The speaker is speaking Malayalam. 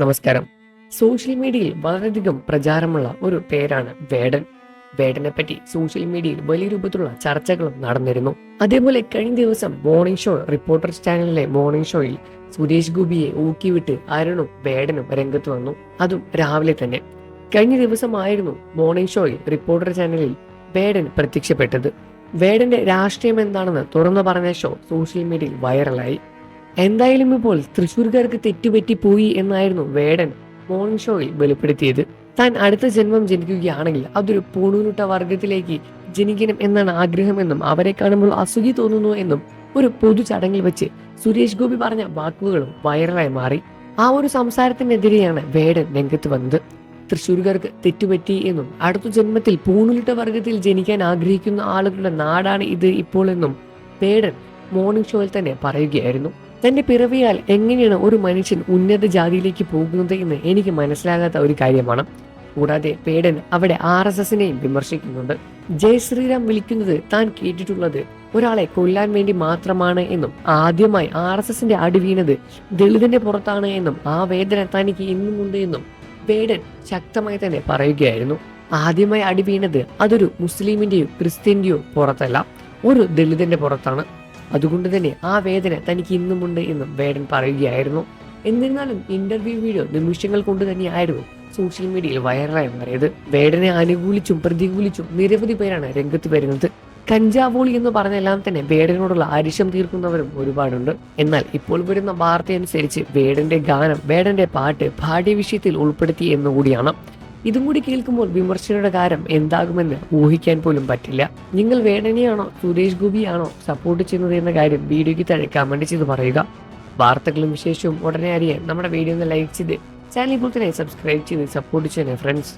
നമസ്കാരം. സോഷ്യൽ മീഡിയയിൽ വളരെയധികം പ്രചാരമുള്ള ഒരു പേരാണ് വേടൻ. വേടനെ പറ്റി സോഷ്യൽ മീഡിയയിൽ വലിയ രൂപത്തിലുള്ള ചർച്ചകളും നടന്നിരുന്നു. അതേപോലെ കഴിഞ്ഞ ദിവസം മോർണിംഗ് ഷോ റിപ്പോർട്ടർ ചാനലിലെ മോർണിംഗ് ഷോയിൽ സുരേഷ് ഗോപിയെ ഊക്കിവിട്ട് അരുണും വേടനും രംഗത്ത് വന്നു. അതും രാവിലെ തന്നെ. കഴിഞ്ഞ ദിവസമായിരുന്നു മോർണിംഗ് ഷോയിൽ റിപ്പോർട്ടർ ചാനലിൽ വേടൻ പ്രത്യക്ഷപ്പെട്ടത്. വേടന്റെ രാഷ്ട്രീയം എന്താണെന്ന് തുറന്നു പറഞ്ഞ ഷോ സോഷ്യൽ മീഡിയയിൽ വൈറലായി. എന്തായാലും ഇപ്പോൾ തൃശ്ശൂർക്കാർക്ക് തെറ്റുപറ്റി പോയി എന്നായിരുന്നു വേടൻ മോർണിംഗ് ഷോയിൽ വെളിപ്പെടുത്തിയത്. താൻ അടുത്ത ജന്മം ജനിക്കുകയാണെങ്കിൽ അതൊരു പൂണൂലുട്ട വർഗത്തിലേക്ക് ജനിക്കണം എന്നാണ് ആഗ്രഹമെന്നും അവരെ കാണുമ്പോൾ അസൂയ തോന്നുന്നു എന്നും ഒരു പൊതു ചടങ്ങിൽ വെച്ച് സുരേഷ് ഗോപി പറഞ്ഞ വാക്കുകളും വൈറലായി മാറി. ആ ഒരു സംസാരത്തിനെതിരെയാണ് വേടൻ രംഗത്ത് വന്നത്. തൃശ്ശൂർക്കാർക്ക് തെറ്റുപറ്റി എന്നും അടുത്ത ജന്മത്തിൽ പൂണൂലിട്ട വർഗത്തിൽ ജനിക്കാൻ ആഗ്രഹിക്കുന്ന ആളുകളുടെ നാടാണ് ഇത് ഇപ്പോൾ എന്നും വേടൻ മോർണിംഗ് ഷോയിൽ തന്നെ പറയുകയായിരുന്നു. തന്റെ പിറവിയാൽ എങ്ങനെയാണ് ഒരു മനുഷ്യൻ ഉന്നത ജാതിയിലേക്ക് പോകുന്നത് എന്ന് എനിക്ക് മനസ്സിലാകാത്ത ഒരു കാര്യമാണ്. കൂടാതെ വേടൻ അവിടെ RSSനെയും വിമർശിക്കുന്നുണ്ട്. ജയ് ശ്രീറാം വിളിക്കുന്നത് താൻ കേട്ടിട്ടുള്ളത് ഒരാളെ കൊല്ലാൻ വേണ്ടി മാത്രമാണ് എന്നും ആദ്യമായി RSSന്റെ അടി വീണത് ദളിതന്റെ പുറത്താണ് എന്നും ആ വേദന തനിക്ക് ഇന്നുമുണ്ട് എന്നും വേടൻ ശക്തമായി തന്നെ പറയുകയായിരുന്നു. ആദ്യമായി അടി വീണത് അതൊരു മുസ്ലിമിന്റെയോ ക്രിസ്ത്യന്റെയോ പുറത്തല്ല, ഒരു ദളിതന്റെ പുറത്താണ്. അതുകൊണ്ട് തന്നെ ആ വേദന തനിക്ക് ഇന്നുമുണ്ട് എന്നും വേടൻ പറയുകയായിരുന്നു. എന്നിരുന്നാലും ഇന്റർവ്യൂ വീഡിയോ നിമിഷങ്ങൾ കൊണ്ട് തന്നെയായിരുന്നു സോഷ്യൽ മീഡിയയിൽ വൈറലായി മാറിയത്. വേടനെ അനുകൂലിച്ചും പ്രതികൂലിച്ചും നിരവധി പേരാണ് രംഗത്ത് വരുന്നത്. കഞ്ചാവോളി എന്ന് പറഞ്ഞെല്ലാം തന്നെ വേടനോടുള്ള അരിശം തീർക്കുന്നവരും ഒരുപാടുണ്ട്. എന്നാൽ ഇപ്പോൾ വരുന്ന വാർത്തയനുസരിച്ച് വേടന്റെ ഗാനം, വേടന്റെ പാട്ട് പാഠ്യ വിഷയത്തിൽ ഉൾപ്പെടുത്തി എന്നുകൂടിയാണ്. ഇതും കൂടി കേൾക്കുമ്പോൾ വിമർശകരുടെ കാര്യം എന്താകുമെന്ന് ഊഹിക്കാൻ പോലും പറ്റില്ല. നിങ്ങൾ വേടനെയാണോ സുരേഷ് ഗോപിയാണോ സപ്പോർട്ട് ചെയ്യുന്നത് എന്ന കാര്യം വീഡിയോയ്ക്ക് താഴെ കമന്റ് ചെയ്ത് പറയുക. വാർത്തകളും വിശേഷവും ഉടനെ അറിയാൻ നമ്മുടെ വീഡിയോ ഒന്ന് ലൈക്ക് ചെയ്ത് ചാനൽ ഇപ്പോൾ തന്നെ സബ്സ്ക്രൈബ് ചെയ്ത് സപ്പോർട്ട് ചെയ്യണേ ഫ്രണ്ട്സ്.